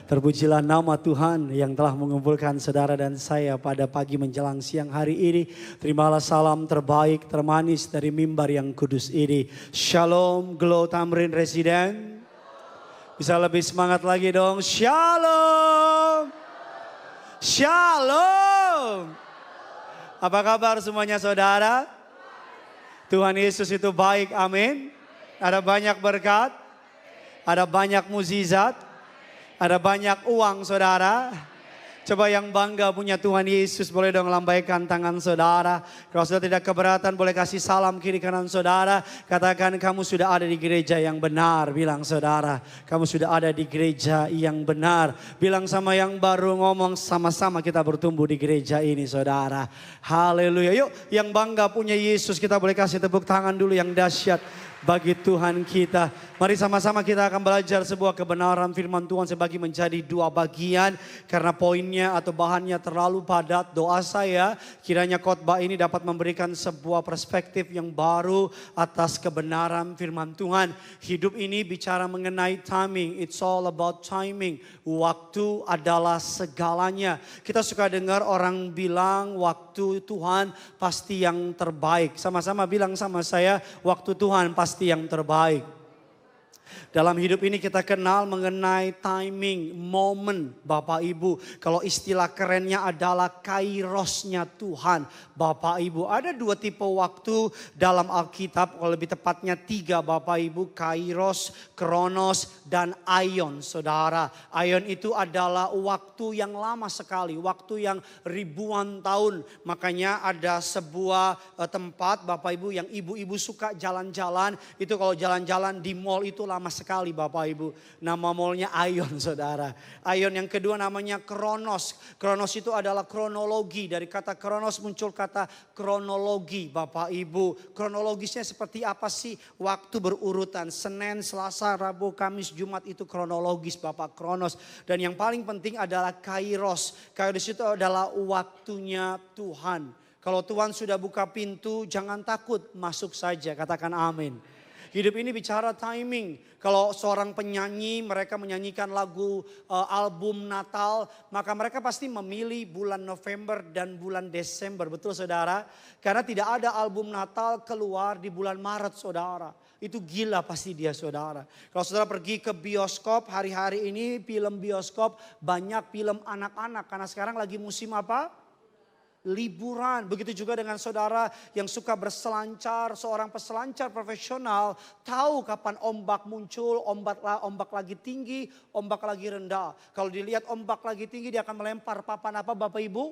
Terpujilah nama Tuhan yang telah mengumpulkan saudara dan saya pada pagi menjelang siang hari ini. Terimalah salam terbaik, termanis dari mimbar yang kudus ini. Shalom, Glow Tamrin Residen. Bisa lebih semangat lagi dong. Shalom. Shalom. Apa kabar semuanya saudara? Tuhan Yesus itu baik, amin. Ada banyak berkat, ada banyak mukjizat. Ada banyak uang saudara. Coba yang bangga punya Tuhan Yesus boleh dong lambaikan tangan saudara. Kalau sudah tidak keberatan boleh kasih salam kiri kanan saudara. Katakan kamu sudah ada di gereja yang benar. Bilang saudara kamu sudah ada di gereja yang benar. Bilang sama yang baru ngomong sama-sama kita bertumbuh di gereja ini saudara. Haleluya. Yuk yang bangga punya Yesus kita boleh kasih tepuk tangan dulu yang dahsyat bagi Tuhan kita. Mari sama-sama kita akan belajar sebuah kebenaran firman Tuhan sebagi menjadi dua bagian. Karena poinnya atau bahannya terlalu padat. Doa saya kiranya khotbah ini dapat memberikan sebuah perspektif yang baru atas kebenaran firman Tuhan. Hidup ini bicara mengenai timing. It's all about timing. Waktu adalah segalanya. Kita suka dengar orang bilang waktu Tuhan pasti yang terbaik. Sama-sama bilang sama saya, waktu Tuhan pasti yang terbaik. Dalam hidup ini kita kenal mengenai timing, momen Bapak Ibu. Kalau istilah kerennya adalah kairosnya Tuhan Bapak Ibu. Ada dua tipe waktu dalam Alkitab, kalau lebih tepatnya tiga Bapak Ibu. Kairos, kronos, dan aion saudara. Aion itu adalah waktu yang lama sekali, waktu yang ribuan tahun. Makanya ada sebuah tempat Bapak Ibu yang ibu-ibu suka jalan-jalan. Itu kalau jalan-jalan di mall itu lama sekali Bapak Ibu. Nama mallnya Aion saudara. Aion yang kedua namanya Kronos. Kronos itu adalah kronologi. Dari kata Kronos muncul kata kronologi Bapak Ibu. Kronologisnya seperti apa sih? Waktu berurutan. Senin, Selasa, Rabu, Kamis, Jumat itu kronologis Bapak Kronos. Dan yang paling penting adalah Kairos. Kairos itu adalah waktunya Tuhan. Kalau Tuhan sudah buka pintu jangan takut, masuk saja. Katakan amin. Hidup ini bicara timing. Kalau seorang penyanyi mereka menyanyikan lagu album Natal. Maka mereka pasti memilih bulan November dan bulan Desember. Betul saudara? Karena tidak ada album Natal keluar di bulan Maret saudara. Itu gila pasti dia saudara. Kalau saudara pergi ke bioskop hari-hari ini film bioskop banyak film anak-anak. Karena sekarang lagi musim apa? Liburan. Begitu juga dengan saudara yang suka berselancar. Seorang peselancar profesional tahu kapan ombak muncul, ombak lagi tinggi, ombak lagi rendah. Kalau dilihat ombak lagi tinggi dia akan melempar papan apa Bapak Ibu?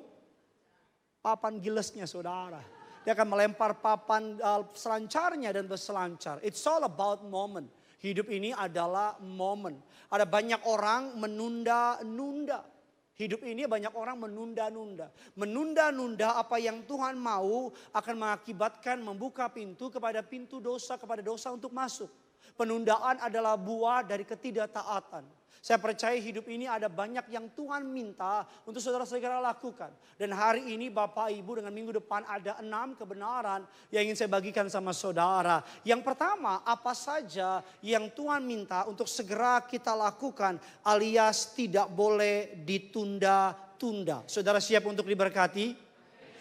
Papan gilesnya saudara. Dia akan melempar papan selancarnya dan berselancar. It's all about moment. Hidup ini adalah momen. Ada banyak orang menunda-nunda. Hidup ini banyak orang menunda-nunda. Menunda-nunda apa yang Tuhan mau akan mengakibatkan membuka pintu kepada pintu dosa, kepada dosa untuk masuk. Penundaan adalah buah dari ketidaktaatan. Saya percaya hidup ini ada banyak yang Tuhan minta untuk saudara segera lakukan. Dan hari ini Bapak Ibu dengan minggu depan ada 6 kebenaran yang ingin saya bagikan sama saudara. Yang pertama apa saja yang Tuhan minta untuk segera kita lakukan alias tidak boleh ditunda-tunda. Saudara siap untuk diberkati?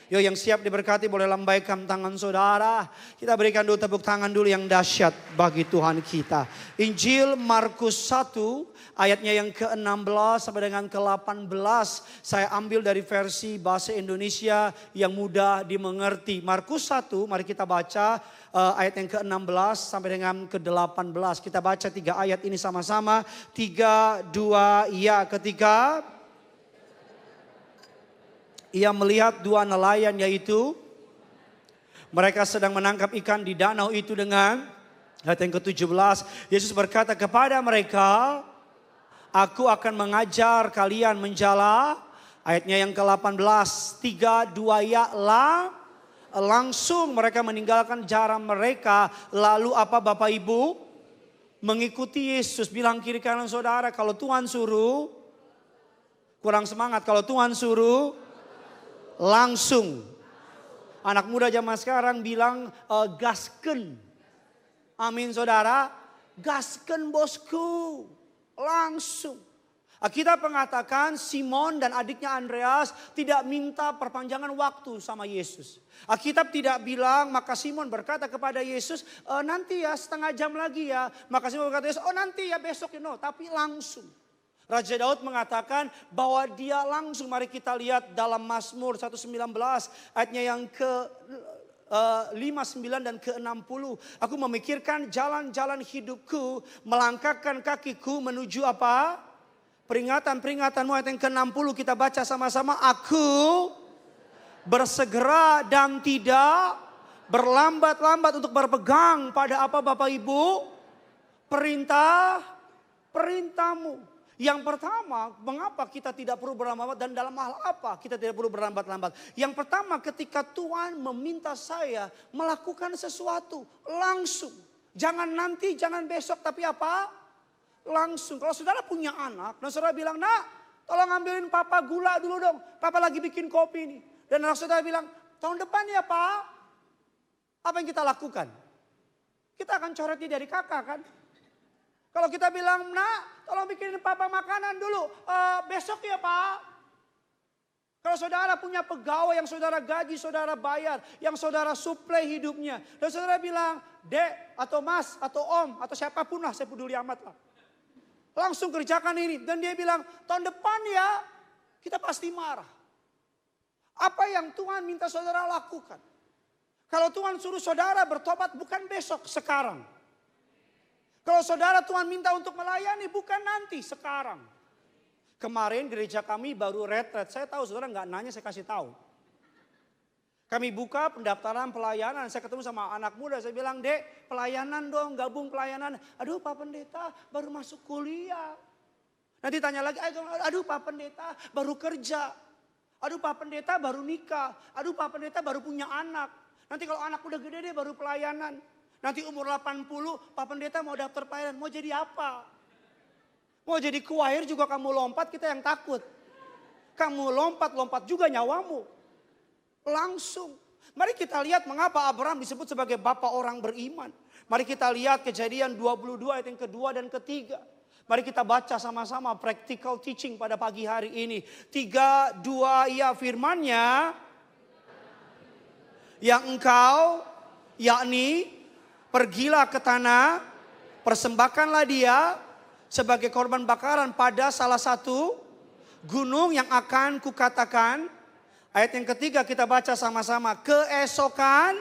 Yo yang siap diberkati boleh lambaikan tangan saudara. Kita berikan dulu tepuk tangan dulu yang dahsyat bagi Tuhan kita. Injil Markus 1 ayatnya yang ke-16 sampai dengan ke-18. Saya ambil dari versi bahasa Indonesia yang mudah dimengerti. Markus 1 mari kita baca ayat yang ke-16 sampai dengan ke-18. Kita baca 3 ayat ini sama-sama. 3, 2, ya ketika ia melihat 2 nelayan yaitu mereka sedang menangkap ikan di danau itu dengan ayat yang ke-17. Yesus berkata kepada mereka, aku akan mengajar kalian menjala. Ayatnya yang ke-18, 3, 2, ya langsung mereka meninggalkan jalan mereka. Lalu apa Bapak Ibu? Mengikuti Yesus. Bilang kiri kanan saudara, kalau Tuhan suruh, kurang semangat, kalau Tuhan suruh langsung. Anak muda zaman sekarang bilang gasken. Amin saudara. Gasken bosku. Langsung. Alkitab mengatakan Simon dan adiknya Andreas tidak minta perpanjangan waktu sama Yesus. Alkitab tidak bilang, maka Simon berkata kepada Yesus, nanti ya setengah jam lagi ya. Maka Simon berkata, Yesus, nanti ya besok ya. No, tapi langsung. Raja Daud mengatakan bahwa dia langsung, mari kita lihat dalam Mazmur 119 ayatnya yang ke 59 dan ke-60. Aku memikirkan jalan-jalan hidupku, melangkahkan kakiku menuju apa? Peringatan-peringatanmu. Ayat yang ke-60 kita baca sama-sama. Aku bersegera dan tidak berlambat-lambat untuk berpegang pada apa Bapak Ibu? Perintahmu. Yang pertama, mengapa kita tidak perlu berlambat dan dalam hal apa kita tidak perlu berlambat-lambat? Yang pertama, ketika Tuhan meminta saya melakukan sesuatu langsung. Jangan nanti, jangan besok, tapi apa? Langsung. Kalau saudara punya anak dan saudara bilang, nak tolong ambilin papa gula dulu dong. Papa lagi bikin kopi nih. Dan anak saudara bilang, tahun depan ya pak. Apa yang kita lakukan? Kita akan coretnya dari kakak kan? Kalau kita bilang, nak tolong bikinin papa makanan dulu. Besok ya pak. Kalau saudara punya pegawai yang saudara gaji, saudara bayar. Yang saudara suplai hidupnya. Dan saudara bilang, dek atau mas atau om atau siapapun lah, saya peduli amat lah. Langsung kerjakan ini. Dan dia bilang, tahun depan ya kita pasti marah. Apa yang Tuhan minta saudara lakukan? Kalau Tuhan suruh saudara bertobat bukan besok, sekarang. Kalau saudara Tuhan minta untuk melayani bukan nanti, sekarang. Kemarin gereja kami baru retret. Saya tahu saudara nggak nanya, saya kasih tahu. Kami buka pendaftaran pelayanan. Saya ketemu sama anak muda. Saya bilang, dek pelayanan dong, gabung pelayanan. Aduh Pak Pendeta baru masuk kuliah. Nanti tanya lagi, aduh Pak Pendeta baru kerja. Aduh Pak Pendeta baru nikah. Aduh Pak Pendeta baru punya anak. Nanti kalau anak udah gede deh baru pelayanan. Nanti umur 80, Pak Pendeta mau daftar pelayanan, mau jadi apa? Mau jadi choir juga kamu lompat, kita yang takut. Kamu lompat juga nyawamu. Langsung. Mari kita lihat mengapa Abraham disebut sebagai bapak orang beriman. Mari kita lihat Kejadian 22 ayat yang kedua dan ketiga. Mari kita baca sama-sama practical teaching pada pagi hari ini. 3, 2, ya firman-Nya. Yang engkau, yakni pergilah ke tanah, persembahkanlah dia sebagai korban bakaran pada salah satu gunung yang akan kukatakan. Ayat yang ketiga kita baca sama-sama. Keesokan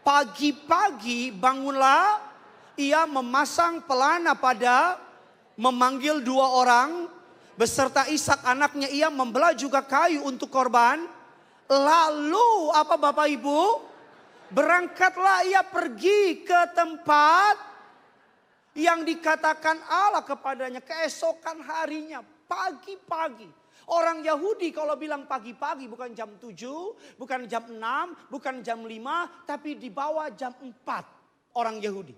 pagi-pagi bangunlah, ia memasang pelana pada, memanggil 2 orang, beserta Ishak anaknya, ia membelah juga kayu untuk korban. Lalu apa Bapak Ibu? Berangkatlah ia pergi ke tempat yang dikatakan Allah kepadanya keesokan harinya, pagi-pagi. Orang Yahudi kalau bilang pagi-pagi bukan jam 7, bukan jam 6, bukan jam 5, tapi di bawah jam 4 orang Yahudi.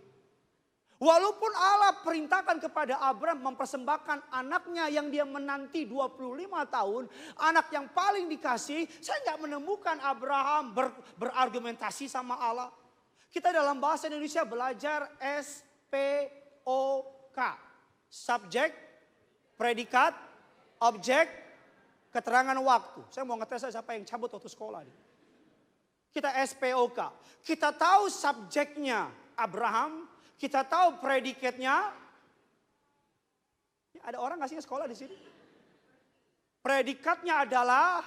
Walaupun Allah perintahkan kepada Abraham mempersembahkan anaknya yang dia menanti 25 tahun. Anak yang paling dikasih, saya nggak menemukan Abraham berargumentasi sama Allah. Kita dalam bahasa Indonesia belajar SPOK. Subjek, predikat, objek, keterangan waktu. Saya mau ngetes siapa yang cabut waktu sekolah. Kita SPOK. Kita tahu subjeknya Abraham. Kita tahu predikatnya. Ada orang nggak sih sekolah di sini? Predikatnya adalah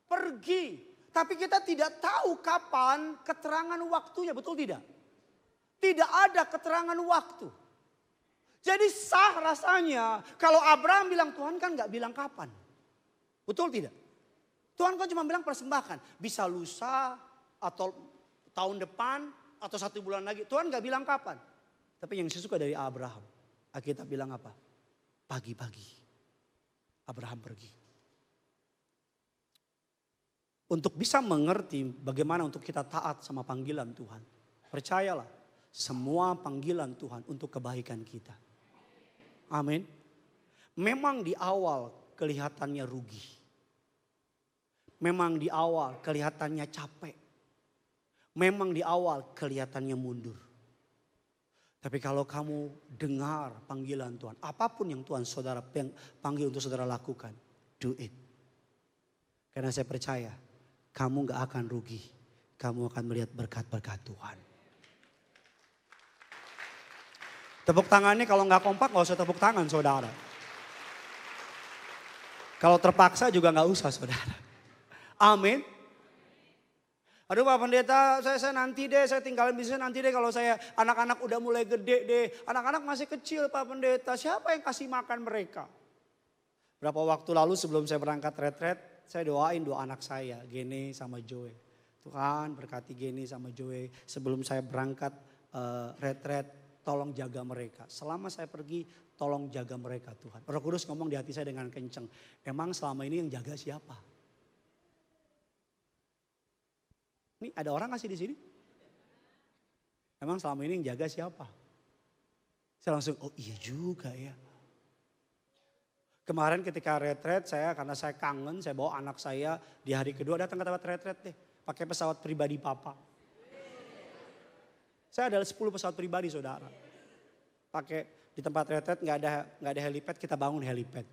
pergi. Tapi kita tidak tahu kapan keterangan waktunya, betul tidak? Tidak ada keterangan waktu. Jadi sah rasanya kalau Abraham bilang, Tuhan kan nggak bilang kapan. Betul tidak? Tuhan kan cuma bilang persembahkan. Bisa lusa atau tahun depan. Atau 1 bulan lagi. Tuhan gak bilang kapan. Tapi yang saya suka dari Abraham. Alkitab bilang apa? Pagi-pagi. Abraham pergi. Untuk bisa mengerti bagaimana untuk kita taat sama panggilan Tuhan. Percayalah. Semua panggilan Tuhan untuk kebaikan kita. Amin. Memang di awal kelihatannya rugi. Memang di awal kelihatannya capek. Memang di awal kelihatannya mundur. Tapi kalau kamu dengar panggilan Tuhan, apapun yang Tuhan saudara panggil untuk saudara lakukan, do it. Karena saya percaya, kamu gak akan rugi. Kamu akan melihat berkat-berkat Tuhan. Tepuk tangannya kalau gak kompak gak usah tepuk tangan saudara. Kalau terpaksa juga gak usah saudara. Amin. Aduh Pak Pendeta, saya nanti deh, saya tinggalin bisnis nanti deh kalau saya anak-anak udah mulai gede deh. Anak-anak masih kecil Pak Pendeta, siapa yang kasih makan mereka? Berapa waktu lalu sebelum saya berangkat retret, saya doain dua anak saya, Gene sama Joe. Tuhan berkati Gene sama Joe, sebelum saya berangkat retret, tolong jaga mereka. Selama saya pergi, tolong jaga mereka Tuhan. Roh Kudus ngomong di hati saya dengan kenceng, emang selama ini yang jaga siapa? Ini ada orang ngasih di sini? Emang selama ini yang jaga siapa? Saya langsung, oh iya juga ya. Kemarin ketika retret karena saya kangen, saya bawa anak saya di hari kedua datang ke tempat retret deh. Pakai pesawat pribadi papa. Saya ada 10 pesawat pribadi saudara. Pakai di tempat retret nggak ada helipad, kita bangun helipad.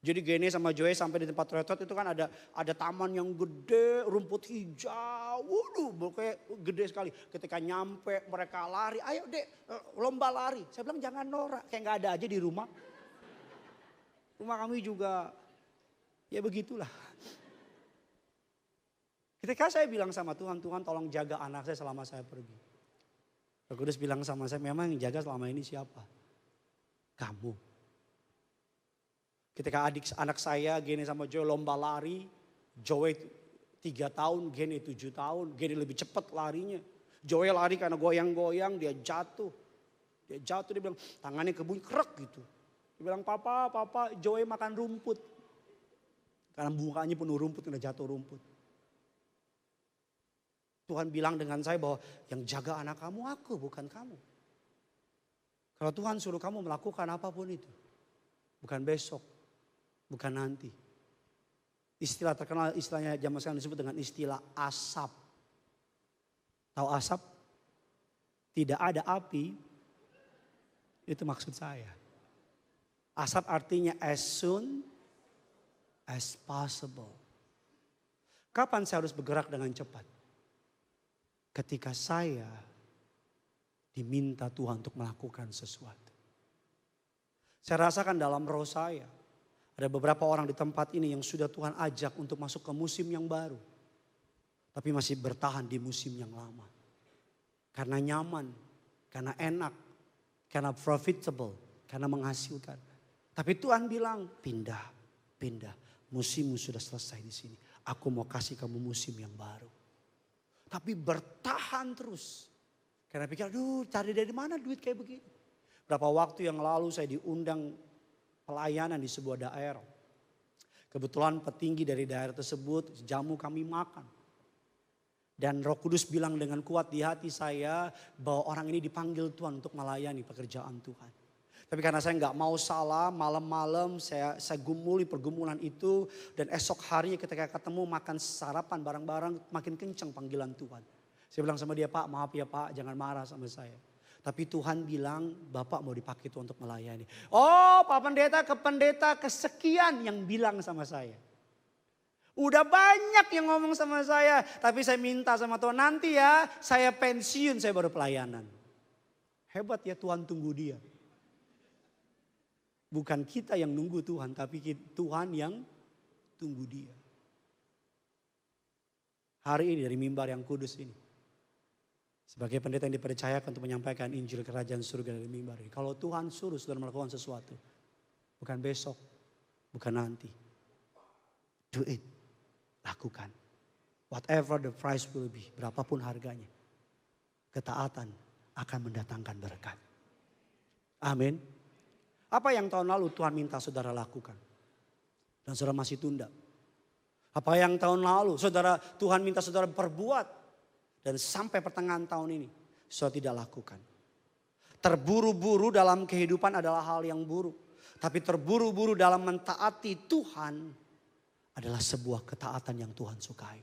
Jadi Gene sama Joy sampai di tempat retret itu kan ada taman yang gede, rumput hijau, waduh kayak gede sekali. Ketika nyampe mereka lari, ayo dek lomba lari. Saya bilang jangan norak, kayak nggak ada aja di rumah. Rumah kami juga ya begitulah. Ketika saya bilang sama Tuhan, Tuhan tolong jaga anak saya selama saya pergi. Roh Kudus bilang sama saya, memang yang jaga selama ini siapa? Kamu. Ketika anak saya, Gene sama Joy lomba lari. Joy 3 tahun, Gene 7 tahun. Gene lebih cepat larinya. Joy lari karena goyang-goyang, dia jatuh. Dia bilang tangannya kebunyi krek gitu. Dia bilang papa Joy makan rumput. Karena mukanya penuh rumput, kena jatuh rumput. Tuhan bilang dengan saya bahwa yang jaga anak kamu aku, bukan kamu. Kalau Tuhan suruh kamu melakukan apapun itu. Bukan besok. Bukan nanti. Istilah terkenal, istilahnya zaman sekarang disebut dengan istilah asap. Tahu asap? Tidak ada api. Itu maksud saya. Asap artinya as soon as possible. Kapan saya harus bergerak dengan cepat? Ketika saya diminta Tuhan untuk melakukan sesuatu. Saya rasakan dalam roh saya. Ada beberapa orang di tempat ini yang sudah Tuhan ajak untuk masuk ke musim yang baru. Tapi masih bertahan di musim yang lama. Karena nyaman, karena enak, karena profitable, karena menghasilkan. Tapi Tuhan bilang pindah. Musimmu sudah selesai di sini. Aku mau kasih kamu musim yang baru. Tapi bertahan terus. Karena pikir, aduh cari dari mana duit kayak begini. Berapa waktu yang lalu saya diundang pelayanan di sebuah daerah. Kebetulan petinggi dari daerah tersebut jamu kami makan. Dan Roh Kudus bilang dengan kuat di hati saya bahwa orang ini dipanggil Tuhan untuk melayani pekerjaan Tuhan. Tapi karena saya nggak mau salah, malam-malam saya gumuli pergumulan itu. Dan esok harinya ketika ketemu makan sarapan bareng-bareng makin kencang panggilan Tuhan. Saya bilang sama dia, Pak maaf ya Pak jangan marah sama saya. Tapi Tuhan bilang Bapak mau dipakai Tuhan untuk melayani. Oh Pak Pendeta kesekian yang bilang sama saya. Udah banyak yang ngomong sama saya. Tapi saya minta sama Tuhan nanti ya saya pensiun saya baru pelayanan. Hebat ya Tuhan tunggu dia. Bukan kita yang nunggu Tuhan tapi Tuhan yang tunggu dia. Hari ini dari mimbar yang kudus ini. Sebagai pendeta yang dipercayakan untuk menyampaikan Injil Kerajaan Surga dari mimbar ini. Kalau Tuhan suruh saudara melakukan sesuatu. Bukan besok, bukan nanti. Do it, lakukan. Whatever the price will be, berapapun harganya. Ketaatan akan mendatangkan berkat. Amin. Apa yang tahun lalu Tuhan minta saudara lakukan? Dan saudara masih tunda. Apa yang tahun lalu Tuhan minta saudara perbuat? Dan sampai pertengahan tahun ini, saudara tidak lakukan. Terburu-buru dalam kehidupan adalah hal yang buruk. Tapi terburu-buru dalam mentaati Tuhan adalah sebuah ketaatan yang Tuhan sukai.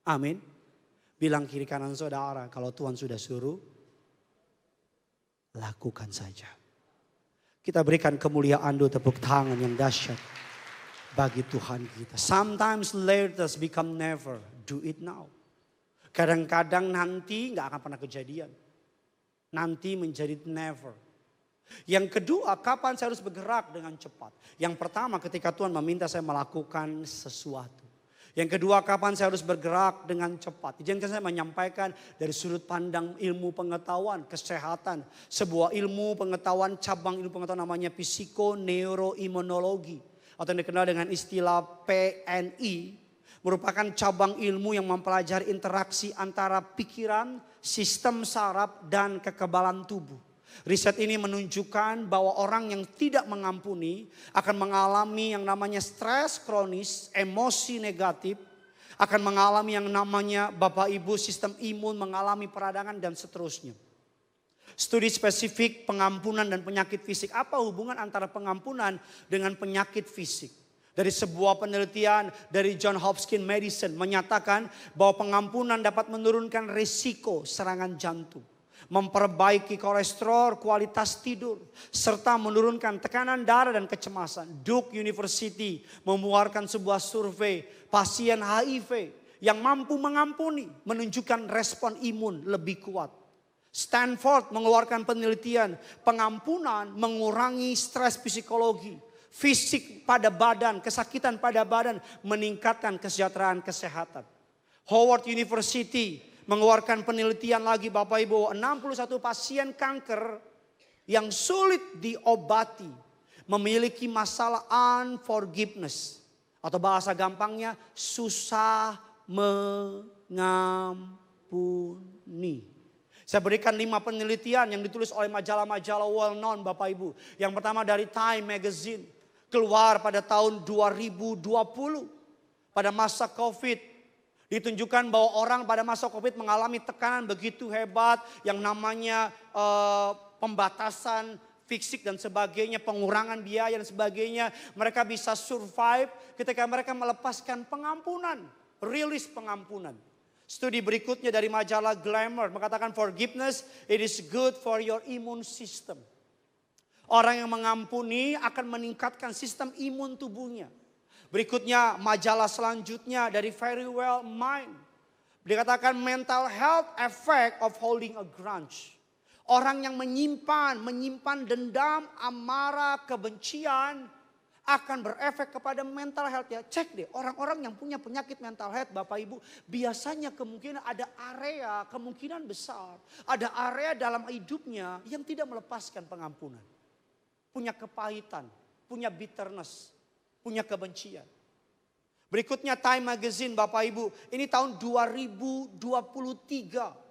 Amin. Bilang kiri kanan saudara, kalau Tuhan sudah suruh, lakukan saja. Kita berikan kemuliaan doa tepuk tangan yang dahsyat bagi Tuhan kita. Sometimes later become never, do it now. Kadang-kadang nanti gak akan pernah kejadian. Nanti menjadi never. Yang kedua, kapan saya harus bergerak dengan cepat? Yang pertama, ketika Tuhan meminta saya melakukan sesuatu. Yang kedua, kapan saya harus bergerak dengan cepat? Izinkan saya menyampaikan dari sudut pandang ilmu pengetahuan, kesehatan. Sebuah ilmu pengetahuan, cabang ilmu pengetahuan namanya psikoneuroimunologi. Atau yang dikenal dengan istilah PNI. Merupakan cabang ilmu yang mempelajari interaksi antara pikiran, sistem saraf, dan kekebalan tubuh. Riset ini menunjukkan bahwa orang yang tidak mengampuni akan mengalami yang namanya stres kronis, emosi negatif, akan mengalami yang namanya Bapak Ibu sistem imun mengalami peradangan dan seterusnya. Studi spesifik pengampunan dan penyakit fisik. Apa hubungan antara pengampunan dengan penyakit fisik? Dari sebuah penelitian dari Johns Hopkins Medicine menyatakan bahwa pengampunan dapat menurunkan risiko serangan jantung. Memperbaiki kolesterol, kualitas tidur, serta menurunkan tekanan darah dan kecemasan. Duke University mengeluarkan sebuah survei pasien HIV yang mampu mengampuni menunjukkan respon imun lebih kuat. Stanford mengeluarkan penelitian pengampunan mengurangi stres psikologi, fisik pada badan, kesakitan pada badan, meningkatkan kesejahteraan kesehatan. Howard University mengeluarkan penelitian lagi Bapak Ibu, 61 pasien kanker yang sulit diobati memiliki masalah unforgiveness. Atau bahasa gampangnya susah mengampuni. Saya berikan 5 penelitian yang ditulis oleh majalah-majalah well known Bapak Ibu. Yang pertama dari Time Magazine, keluar pada tahun 2020 pada masa COVID. Ditunjukkan bahwa orang pada masa COVID mengalami tekanan begitu hebat yang namanya pembatasan fisik dan sebagainya, pengurangan biaya dan sebagainya. Mereka bisa survive ketika mereka melepaskan pengampunan, rilis pengampunan. Studi berikutnya dari majalah Glamour mengatakan forgiveness it is good for your immune system. Orang yang mengampuni akan meningkatkan sistem imun tubuhnya. Berikutnya majalah selanjutnya dari Very Well Mind. Dikatakan mental health effect of holding a grudge. Orang yang menyimpan dendam, amarah, kebencian akan berefek kepada mental health ya. Cek deh orang-orang yang punya penyakit mental health Bapak Ibu. Biasanya kemungkinan ada area, kemungkinan besar. Ada area dalam hidupnya yang tidak melepaskan pengampunan. Punya kepahitan, punya bitterness, punya kebencian. Berikutnya Time Magazine Bapak Ibu. Ini tahun 2023.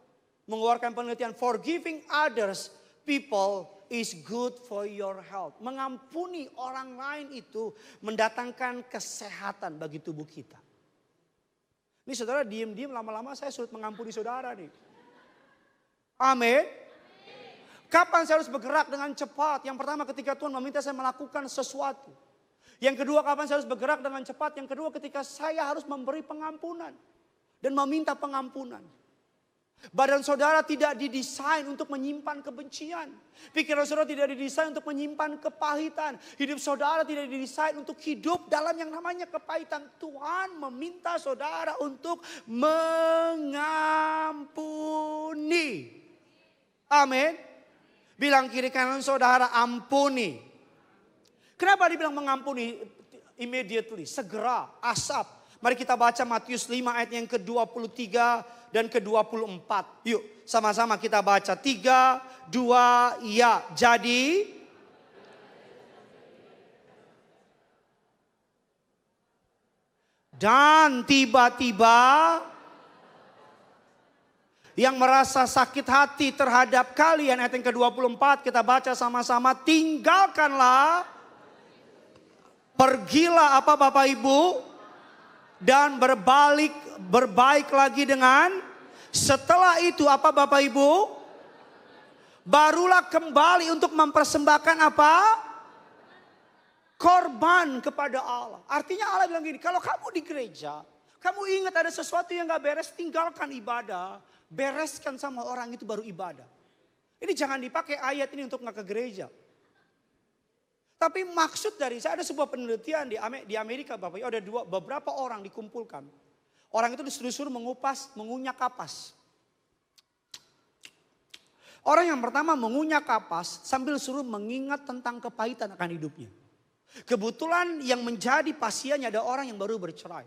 Mengeluarkan penelitian forgiving others people is good for your health. Mengampuni orang lain itu mendatangkan kesehatan bagi tubuh kita. Ini saudara diam-diam lama-lama saya sulit mengampuni saudara nih. Amin. Kapan saya harus bergerak dengan cepat? Yang pertama ketika Tuhan meminta saya melakukan sesuatu. Yang kedua kapan saya harus bergerak dengan cepat? Yang kedua ketika saya harus memberi pengampunan. Dan meminta pengampunan. Badan saudara tidak didesain untuk menyimpan kebencian. Pikiran saudara tidak didesain untuk menyimpan kepahitan. Hidup saudara tidak didesain untuk hidup dalam yang namanya kepahitan. Tuhan meminta saudara untuk mengampuni. Amin. Bilang kiri kanan saudara ampuni. Kenapa dibilang mengampuni immediately? Segera, asap. Mari kita baca Matius 5 ayat yang ke-23 dan ke-24. Yuk sama-sama kita baca. 3, 2, ya. Jadi dan tiba-tiba yang merasa sakit hati terhadap kalian. Ayat yang ke-24 kita baca sama-sama. Tinggalkanlah, pergilah apa Bapak Ibu. Dan berbaik lagi dengan setelah itu apa Bapak Ibu? Barulah kembali untuk mempersembahkan apa? Korban kepada Allah. Artinya Allah bilang gini, kalau kamu di gereja, kamu ingat ada sesuatu yang gak beres, tinggalkan ibadah. Bereskan sama orang itu baru ibadah. Ini jangan dipakai ayat ini untuk nggak ke gereja. Tapi maksud dari saya ada sebuah penelitian di Amerika Bapak Ibu, ada beberapa orang dikumpulkan. Orang itu disuruh mengunyah kapas. Orang yang pertama mengunyah kapas sambil suruh mengingat tentang kepahitan akan hidupnya. Kebetulan yang menjadi pasiennya ada orang yang baru bercerai.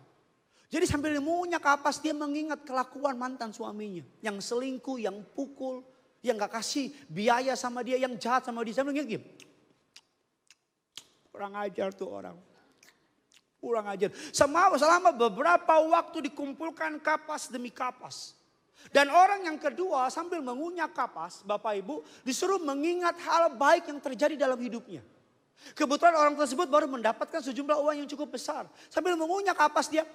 Jadi sambil mengunyah kapas dia mengingat kelakuan mantan suaminya. Yang selingkuh, yang pukul, yang gak kasih biaya sama dia, yang jahat sama dia. Sambil mengingat gitu. Kurang ajar tuh orang. Kurang ajar. Selama beberapa waktu dikumpulkan kapas demi kapas. Dan orang yang kedua sambil mengunyah kapas, Bapak Ibu, disuruh mengingat hal baik yang terjadi dalam hidupnya. Kebetulan orang tersebut baru mendapatkan sejumlah uang yang cukup besar. Sambil mengunyah kapas dia,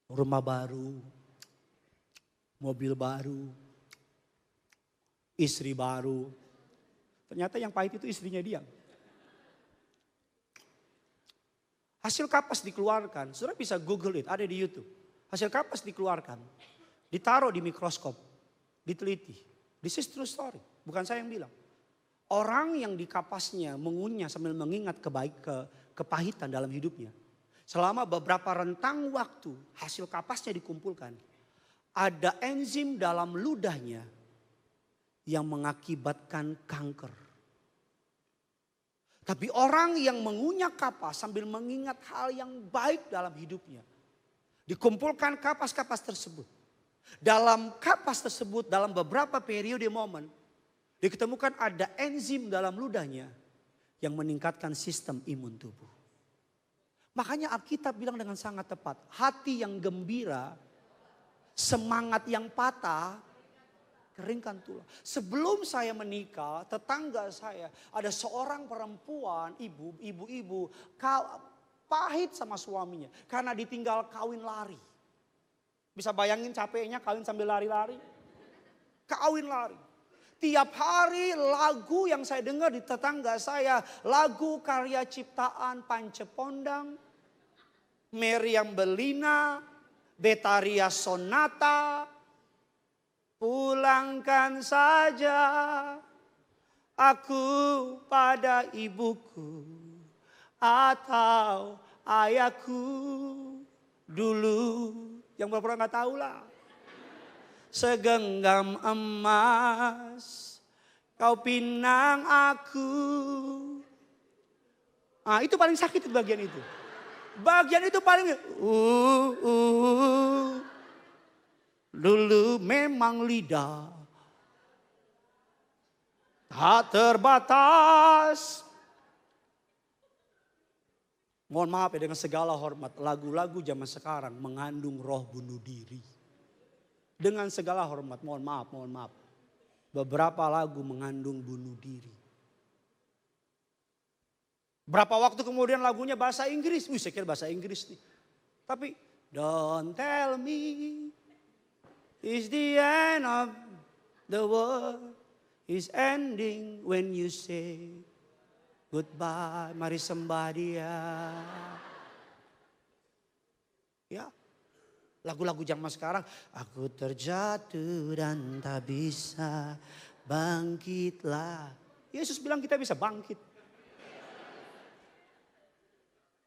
rumah baru, mobil baru, istri baru. Ternyata yang pahit itu istrinya dia. Hasil kapas dikeluarkan, saudara bisa Google it, ada di YouTube. Hasil kapas dikeluarkan, ditaruh di mikroskop, diteliti. This is true story, bukan saya yang bilang. Orang yang di kapasnya mengunyah sambil mengingat kepahitan dalam hidupnya. Selama beberapa rentang waktu hasil kapasnya dikumpulkan. Ada enzim dalam ludahnya yang mengakibatkan kanker. Tapi orang yang mengunyah kapas sambil mengingat hal yang baik dalam hidupnya. Dikumpulkan kapas-kapas tersebut. Dalam kapas tersebut dalam beberapa periode momen. Diketemukan ada enzim dalam ludahnya yang meningkatkan sistem imun tubuh. Makanya Alkitab bilang dengan sangat tepat. Hati yang gembira, semangat yang patah, keringkan tulang. Sebelum saya menikah, tetangga saya ada seorang perempuan, ibu-ibu, pahit sama suaminya. Karena ditinggal kawin lari. Bisa bayangin capeknya kawin sambil lari-lari? Kawin lari. Tiap hari lagu yang saya dengar di tetangga saya. Lagu karya ciptaan Pancepondang. Meriam Belina. Betaria Sonata. Pulangkan saja aku pada ibuku. Atau ayahku dulu. Yang pernah gak tahu lah. Segenggam emas kau pinang aku. Nah itu paling sakit itu bagian itu. Bagian itu paling dulu memang lidah tak terbatas. Mohon maaf ya dengan segala hormat. Lagu-lagu zaman sekarang mengandung roh bunuh diri. Dengan segala hormat, mohon maaf. Beberapa lagu mengandung bunuh diri. Berapa waktu kemudian lagunya bahasa Inggris. Saya kira bahasa Inggris nih. Tapi don't tell me it's the end of the world. Is ending when you say goodbye, mari sembah dia. Ya, lagu-lagu zaman sekarang. Aku terjatuh dan tak bisa bangkitlah. Yesus bilang kita bisa bangkit.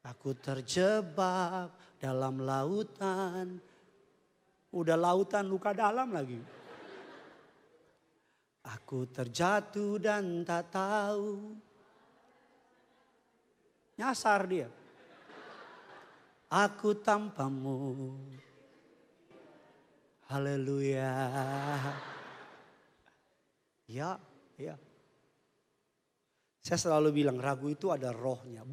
Aku terjebak dalam lautan. Udah lautan luka dalam lagi. Aku terjatuh dan tak tahu. Nyasar dia. Aku tanpamu. Haleluya. Ya. Saya selalu bilang ragu itu ada rohnya.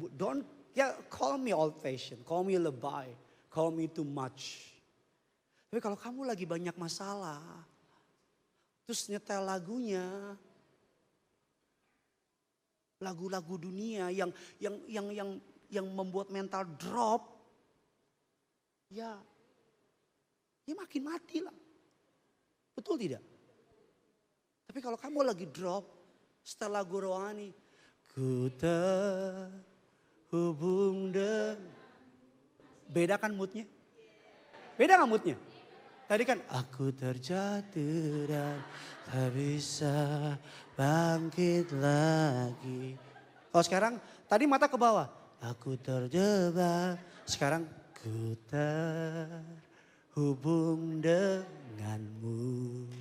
Call me old fashioned, call me lebay, call me too much. Tapi kalau kamu lagi banyak masalah, terus nyetel lagunya, lagu-lagu dunia yang membuat mental drop, ya makin mati lah. Betul tidak? Tapi kalau kamu lagi drop, setelah lagu rohani, ku terhubung dengan, beda kan moodnya? Beda gak moodnya? Tadi kan aku terjatuh dan tak bisa bangkit lagi. Kalau sekarang tadi mata ke bawah. Aku terjebak, sekarang ku terhubung denganmu.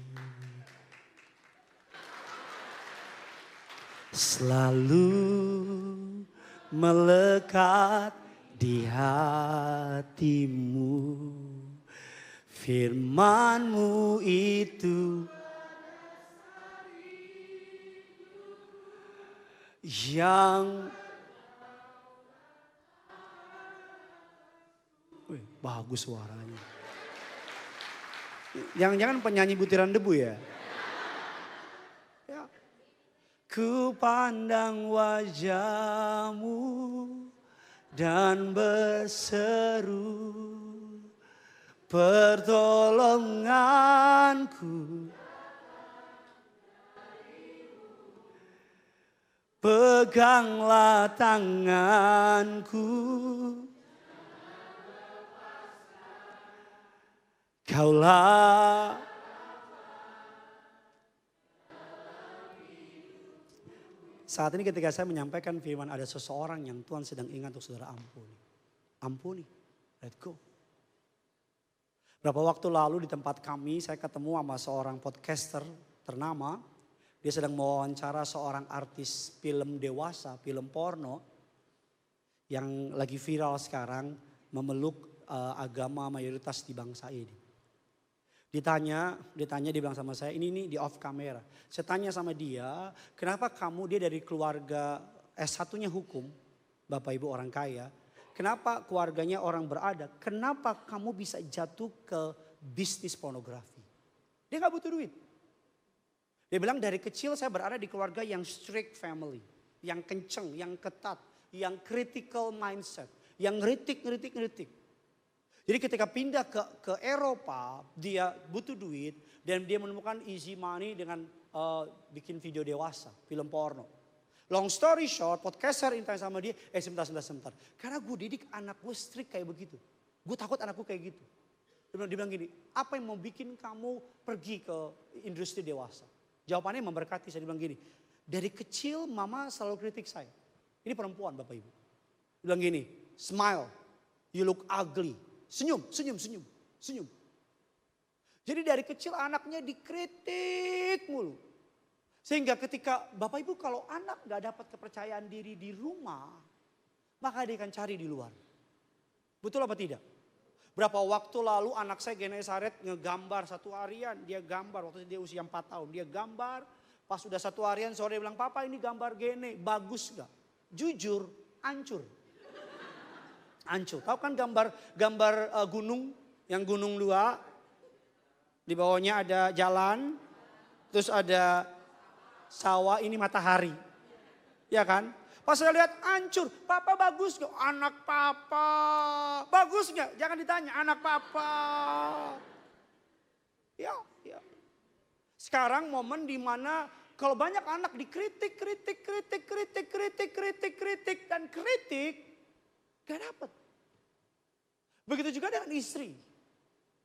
Selalu melekat di hatimu. Firman-Mu itu yang bagus suaranya. Jangan-jangan penyanyi butiran debu ya? Ya. Ku pandang wajah-Mu dan berseru, pertolonganku peganglah tanganku, Kaulah saat ini ketika saya menyampaikan firman, ada seseorang yang Tuhan sedang ingat untuk saudara ampuni. Ampuni, let go. Berapa waktu lalu di tempat kami saya ketemu sama seorang podcaster ternama. Dia sedang mewawancara seorang artis film dewasa, film porno. Yang lagi viral sekarang memeluk agama mayoritas di bangsa ini. Ditanya dia bilang sama saya, ini nih di off camera. Saya tanya sama dia, kenapa kamu, dia dari keluarga S1-nya hukum, Bapak Ibu orang kaya. Kenapa keluarganya orang berada? Kenapa kamu bisa jatuh ke bisnis pornografi? Dia gak butuh duit. Dia bilang dari kecil saya berada di keluarga yang strict family. Yang kenceng, yang ketat, yang critical mindset. Yang ngeritik. Jadi ketika pindah ke Eropa, dia butuh duit. Dan dia menemukan easy money dengan bikin video dewasa, film porno. Long story short, podcaster interaksi sama dia, sebentar. Karena gue didik anak gue strict kayak begitu. Gue takut anakku kayak gitu. Dia bilang gini, apa yang mau bikin kamu pergi ke industri dewasa? Jawabannya memberkati, saya bilang gini, dari kecil mama selalu kritik saya. Ini perempuan Bapak Ibu. Dia bilang gini, smile, you look ugly. Senyum. Jadi dari kecil anaknya dikritik mulu. Sehingga ketika Bapak Ibu kalau anak gak dapat kepercayaan diri di rumah, maka dia akan cari di luar. Betul apa tidak? Berapa waktu lalu anak saya Genesaret ngegambar satu harian. Dia gambar waktu dia usia 4 tahun. Dia gambar, pas udah satu harian sore dia bilang, papa ini gambar Gene, bagus gak? Jujur, hancur. Tahu kan gambar gunung, yang gunung 2. Di bawahnya ada jalan, terus ada sawah, ini matahari. Ya kan? Pas saya lihat hancur. Papa bagus gak? Anak papa. Bagus gak? Jangan ditanya anak papa. Ya. Sekarang momen dimana kalau banyak anak dikritik. Dan kritik. Gak dapet. Begitu juga dengan istri.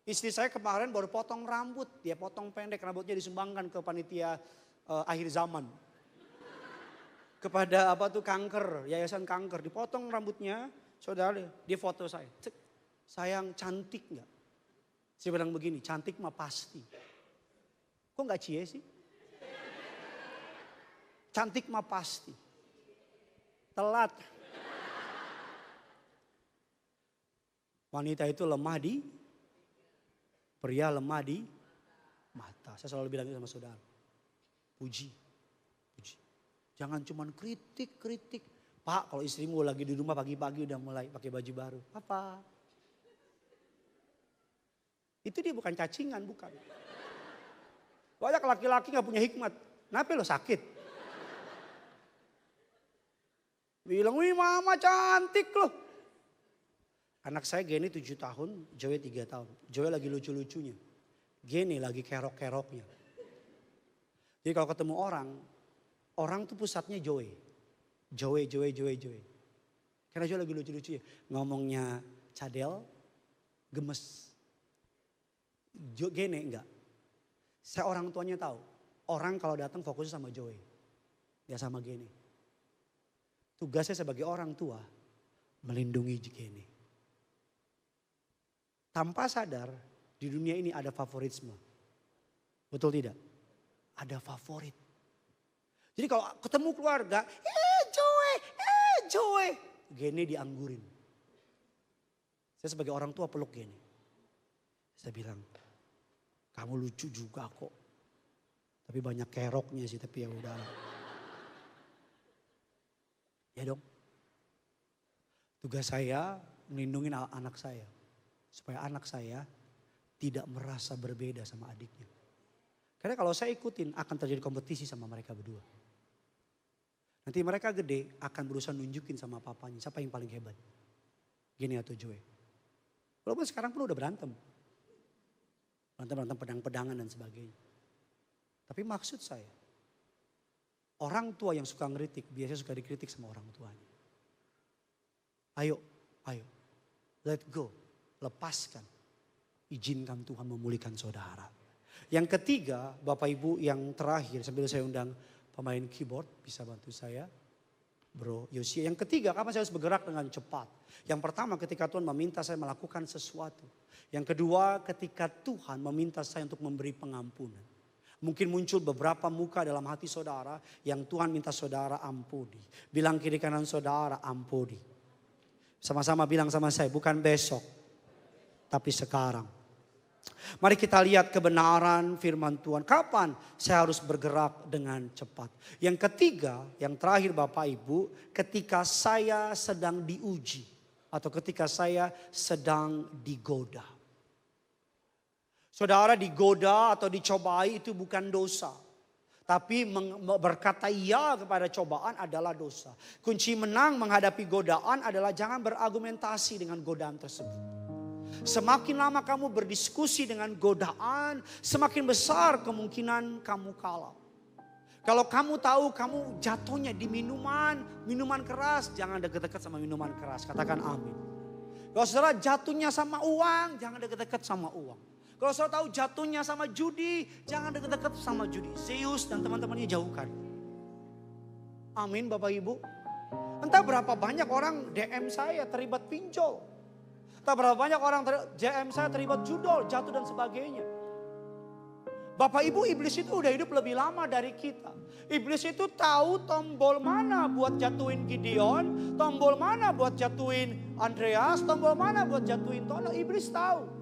Istri saya kemarin baru potong rambut. Dia potong pendek, rambutnya disumbangkan ke panitia akhir zaman. Kepada kanker, yayasan kanker. Dipotong rambutnya, saudara, dia foto saya. Cek, sayang cantik gak? Saya bilang begini, cantik mah pasti. Kok gak cie sih? Cantik mah pasti. Telat. Wanita itu lemah di, pria lemah di mata. Saya selalu bilang itu sama saudara. Puji. Jangan cuman kritik. Pak, kalau istrimu lagi di rumah pagi-pagi udah mulai pakai baju baru. Apa? Itu dia bukan cacingan, bukan. Banyak laki-laki gak punya hikmat. Kenapa lo sakit? Bilang, wih mama cantik loh. Anak saya Geni 7 tahun, Joey 3 tahun. Joey lagi lucu-lucunya. Geni lagi kerok-keroknya. Jadi kalau ketemu orang tuh pusatnya Joey. Joey. Karena Joey lagi lucu-lucu ya. Ngomongnya cadel, gemes. Gene enggak. Saya orang tuanya tahu. Orang kalau datang fokusnya sama Joey. Dia sama Gene. Tugasnya sebagai orang tua melindungi Gene. Tanpa sadar di dunia ini ada favorisme. Betul tidak? Ada favorit. Jadi kalau ketemu keluarga, Joey. Gene dianggurin. Saya sebagai orang tua peluk Gene. Saya bilang, kamu lucu juga kok. Tapi banyak keroknya sih, tapi ya udah. Ya dong. Tugas saya melindungi anak saya. Supaya anak saya tidak merasa berbeda sama adiknya. Karena kalau saya ikutin akan terjadi kompetisi sama mereka berdua. Nanti mereka gede akan berusaha nunjukin sama papanya siapa yang paling hebat. Gini atau Joey. Walaupun sekarang pun udah berantem. Berantem pedang-pedangan dan sebagainya. Tapi maksud saya, orang tua yang suka ngeritik biasanya suka dikritik sama orang tuanya. Ayo, let go, lepaskan. Izinkan Tuhan memulihkan saudara. Yang ketiga, Bapak Ibu yang terakhir sambil saya undang pemain keyboard bisa bantu saya. Bro Yosia. Yang ketiga, kapan saya harus bergerak dengan cepat. Yang pertama ketika Tuhan meminta saya melakukan sesuatu. Yang kedua ketika Tuhan meminta saya untuk memberi pengampunan. Mungkin muncul beberapa muka dalam hati saudara yang Tuhan minta saudara ampuni. Bilang kiri kanan saudara ampuni. Sama-sama bilang sama saya, bukan besok, tapi sekarang. Mari kita lihat kebenaran firman Tuhan. Kapan saya harus bergerak dengan cepat? Yang ketiga, yang terakhir Bapak Ibu, ketika saya sedang diuji. Atau ketika saya sedang digoda. Saudara digoda atau dicobai itu bukan dosa. Tapi berkata iya kepada cobaan adalah dosa. Kunci menang menghadapi godaan adalah jangan berargumentasi dengan godaan tersebut. Semakin lama kamu berdiskusi dengan godaan, semakin besar kemungkinan kamu kalah. Kalau kamu tahu kamu jatuhnya di minuman keras, jangan deket-deket sama minuman keras. Katakan amin. Kalau saudara jatuhnya sama uang, jangan deket-deket sama uang. Kalau saudara tahu jatuhnya sama judi, jangan deket-deket sama judi. Zeus dan teman-temannya jauhkan. Amin Bapak Ibu. Entah berapa banyak orang DM saya terlibat pinjol. Tak berapa banyak orang JM saya terlibat judol, jatuh dan sebagainya. Bapak Ibu, iblis itu udah hidup lebih lama dari kita. Iblis itu tahu tombol mana buat jatuhin Gideon, tombol mana buat jatuhin Andreas, tombol mana buat jatuhin Tono. Iblis tahu.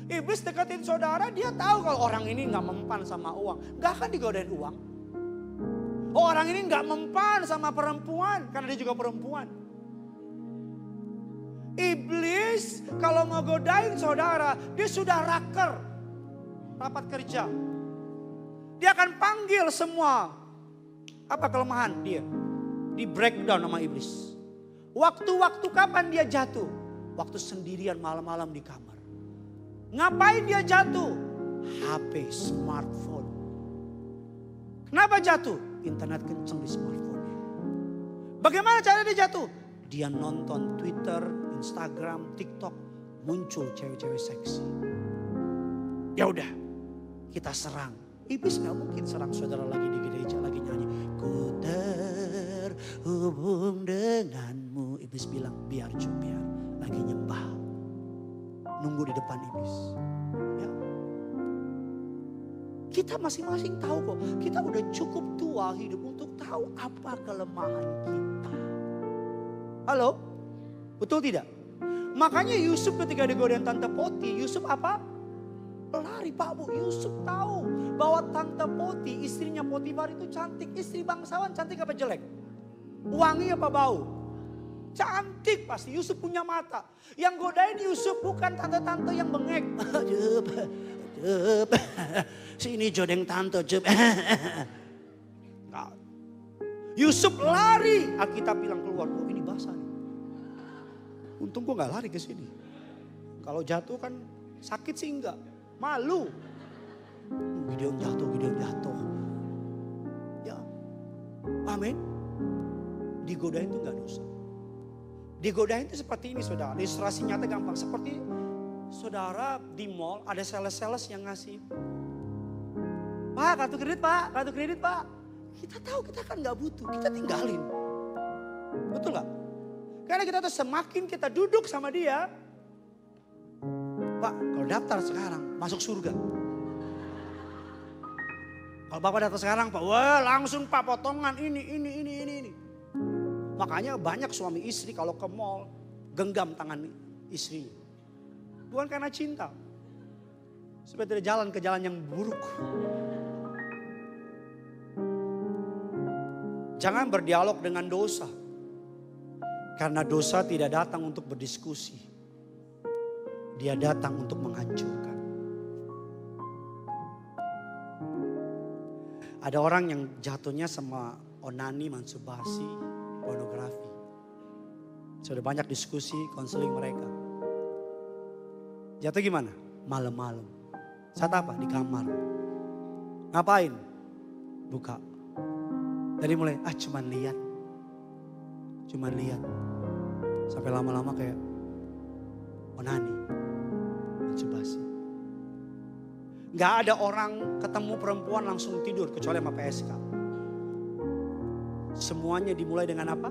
Iblis deketin saudara, dia tahu kalau orang ini gak mempan sama uang. Gak akan digodain uang. Oh, orang ini gak mempan sama perempuan, karena dia juga perempuan. Iblis kalau mau godain saudara, dia sudah rapat kerja. Dia akan panggil semua apa kelemahan dia. Di breakdown sama iblis. Waktu-waktu kapan dia jatuh? Waktu sendirian malam-malam di kamar. Ngapain dia jatuh? HP, smartphone. Kenapa jatuh? Internet kenceng di smartphone-nya. Bagaimana cara dia jatuh? Dia nonton Twitter, Instagram, TikTok, muncul cewek-cewek seksi. Ya udah, kita serang. Iblis nggak mungkin serang saudara lagi di gereja, lagi nyanyi. Ku terhubung denganmu. Iblis bilang biar lagi nyembah. Nunggu di depan iblis. Ya. Kita masing-masing tahu kok. Kita udah cukup tua hidup untuk tahu apa kelemahan kita. Halo? Betul tidak? Makanya Yusuf ketika digodain Tante Poti, Yusuf apa? Lari Pak Bu. Yusuf tahu bahwa Tante Poti, istrinya Potifar itu cantik. Istri bangsawan cantik apa jelek? Wangi apa bau? Cantik pasti. Yusuf punya mata. Yang godain Yusuf bukan tante-tante yang bengek. Jup. Sini jodeng tante Jup. Yusuf lari. Alkitab bilang keluar. Oh ini basah nih. Untung gue gak lari ke sini. Kalau jatuh kan sakit sih enggak. Malu. Gideon jatuh. Ya. Amin. Digodain itu gak dosa. Digodain itu seperti ini saudara. Ilustrasi nyata gampang. Seperti Saudara di mall ada sales-sales yang ngasih, Pak kartu kredit pak, kartu kredit pak. Kita tahu kita kan gak butuh, kita tinggalin. Betul gak? Karena kita tuh semakin kita duduk sama dia, Pak kalau daftar sekarang masuk surga. Kalau Bapak daftar sekarang Pak, wah langsung Pak potongan ini. Makanya banyak suami istri kalau ke mall genggam tangan istrinya. Bukan karena cinta. Supaya tidak jalan ke jalan yang buruk. Jangan berdialog dengan dosa. Karena dosa tidak datang untuk berdiskusi. Dia datang untuk menghancurkan. Ada orang yang jatuhnya sama onani, masturbasi, pornografi. Sudah banyak diskusi, konseling mereka. Jatuh gimana? Malam-malam. Saat apa? Di kamar. Ngapain? Buka. Dari mulai, cuman lihat. Sampai lama-lama kayak onani, masturbasi. Gak ada orang ketemu perempuan langsung tidur kecuali sama PSK. Semuanya dimulai dengan apa?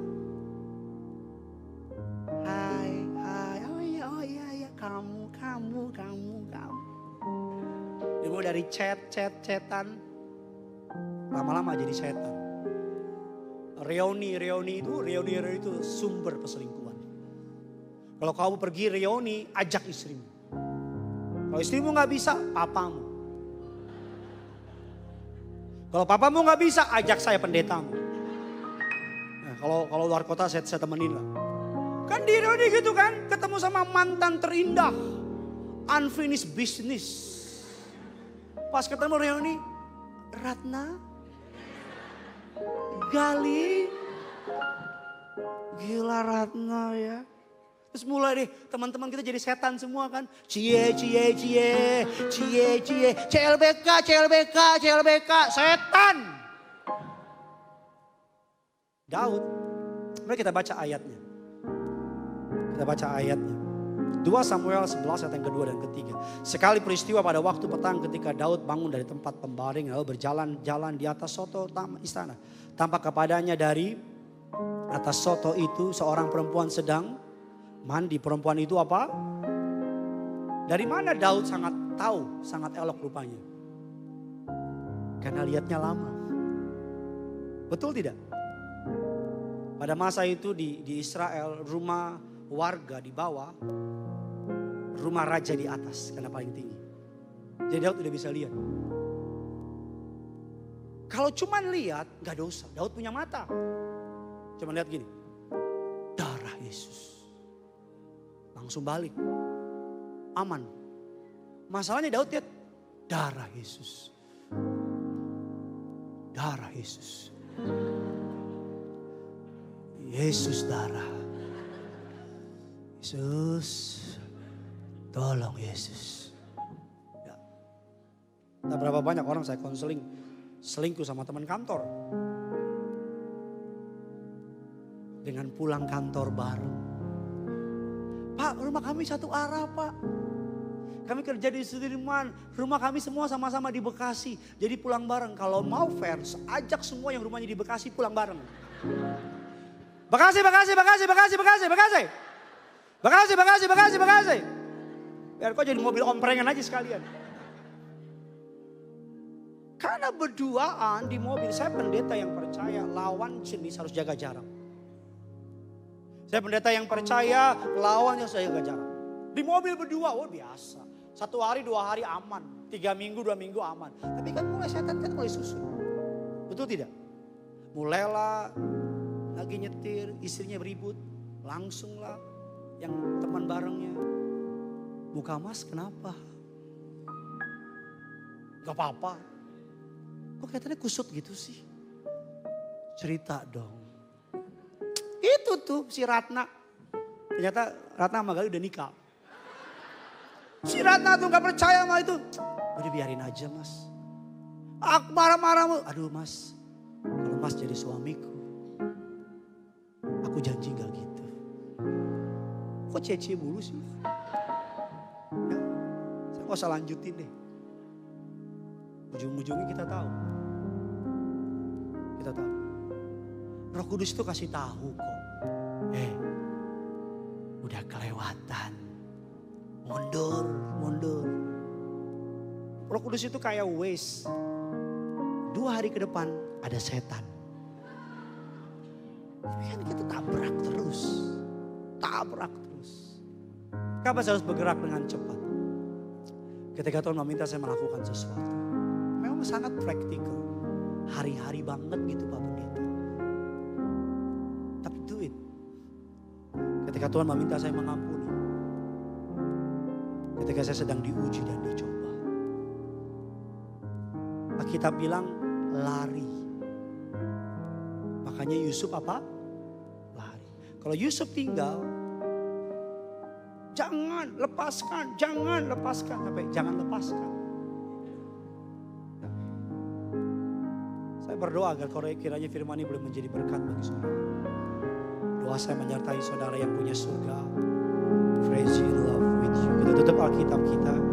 Hai, oh iya, kamu. Dimulai dari chatan. Lama-lama jadi setan. Reuni itu sumber perselingkuhan. Kalau kamu pergi reuni, ajak istrimu. Kalau istrimu gak bisa, papamu. Kalau papamu gak bisa, ajak saya pendetamu. Nah, kalau luar kota saya temenin lah. Kan di reuni gitu kan, ketemu sama mantan terindah. Unfinished business. Pas ketemu reuni, Ratna, Gali, gila Ratna ya. Terus mulai deh teman-teman kita jadi setan semua kan. Cie, CLBK, setan. Daud, mari kita baca ayatnya. 2 Samuel 11 ayat yang kedua dan ketiga. Sekali peristiwa pada waktu petang ketika Daud bangun dari tempat pembaring lalu berjalan-jalan di atas soto istana. Tampak kepadanya dari atas soto itu seorang perempuan sedang mandi. Perempuan itu apa? Dari mana Daud sangat elok rupanya? Karena lihatnya lama. Betul tidak? Pada masa itu di Israel rumah warga di bawah, rumah raja di atas karena paling tinggi. Jadi Daud udah bisa lihat. Kalau cuma lihat gak dosa. Daud punya mata. Cuma lihat gini. Darah Yesus. Langsung balik. Aman. Masalahnya Daud lihat darah Yesus. Darah Yesus. Yesus darah. Yesus. Tolong Yesus. Ya. Nah, berapa banyak orang saya konseling selingkuh sama teman kantor. Dengan pulang kantor bareng. Pak, rumah kami satu arah Pak. Kami kerja di Sudirman, rumah kami semua sama-sama di Bekasi. Jadi pulang bareng. Kalau mau fair, ajak semua yang rumahnya di Bekasi pulang bareng. Bekasi. Biar kau jadi mobil omprengan aja sekalian. Karena berduaan di mobil, saya pendeta yang percaya lawan jenis harus jaga jarak. Saya pendeta yang percaya lawannya harus jaga jarak. Di mobil berdua, biasa. 1 hari 2 hari aman, 3 minggu 2 minggu aman. Tapi kan mulai setan kan mulai susun. Betul tidak? Mulailah lagi nyetir, istrinya beribut, langsunglah yang teman barengnya. Muka Mas kenapa? Gak apa-apa. Kok kelihatannya kusut gitu sih? Cerita dong. Itu tuh si Ratna. Ternyata Ratna sama Gali udah nikah. Si Ratna tuh gak percaya sama itu. Udah biarin aja Mas. Aku marah-marah. Aduh Mas. Kalau Mas jadi suamiku. Aku janji gak gitu. Kok cie-cie mulu sih? Ya. Oh saya lanjutin deh. Ujung-ujungnya kita tahu. Kita tahu. Roh Kudus itu kasih tahu kok. Udah kelewatan. Mundur, mundur. Roh Kudus itu kayak Waze. 2 hari ke depan ada setan. Tapi kan kita tabrak terus. Tabrak terus. Kenapa saya harus bergerak dengan cepat? Ketika Tuhan meminta saya melakukan sesuatu. Memang sangat praktikal. Hari-hari banget gitu Pak Pendeta. Tapi do it. Ketika Tuhan meminta saya mengampuni. Ketika saya sedang diuji dan dicoba. Alkitab bilang lari. Makanya Yusuf apa? Lari. Kalau Yusuf tinggal, jangan lepaskan, jangan lepaskan. Jangan lepaskan. Saya berdoa agar kiranya firman ini boleh menjadi berkat bagi saudara. Doa saya menyertai saudara yang punya surga. Praise you, love with you. Kita tutup Alkitab kita.